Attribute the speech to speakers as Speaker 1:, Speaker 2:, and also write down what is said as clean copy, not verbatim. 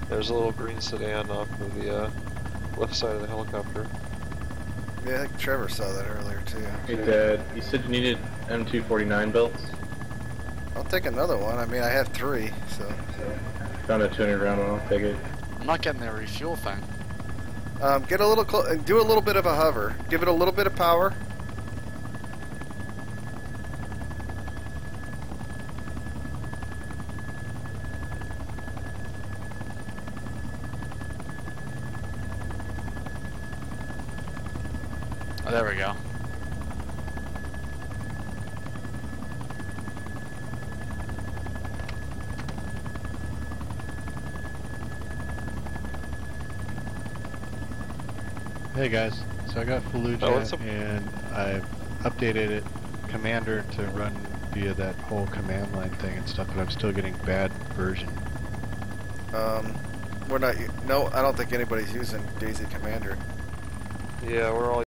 Speaker 1: There's a little green sedan off of the left side of the helicopter.
Speaker 2: Yeah, I think Trevor saw that earlier too.
Speaker 3: Hey Dad, you said you needed M249 belts?
Speaker 2: I'll take another one. I mean, I have 3, so.
Speaker 3: Found a 200 round one, I'll take it.
Speaker 4: I'm not getting the refuel thing.
Speaker 2: Get a little do a little bit of a hover. Give it a little bit of power.
Speaker 4: Oh, there we go.
Speaker 5: Hey guys, so I got Fallujah and I've updated it, Commander, to run via that whole command line thing and stuff, but I'm still getting bad version.
Speaker 2: We're not. No, I don't think anybody's using DayZ Commander.
Speaker 1: Yeah, we're all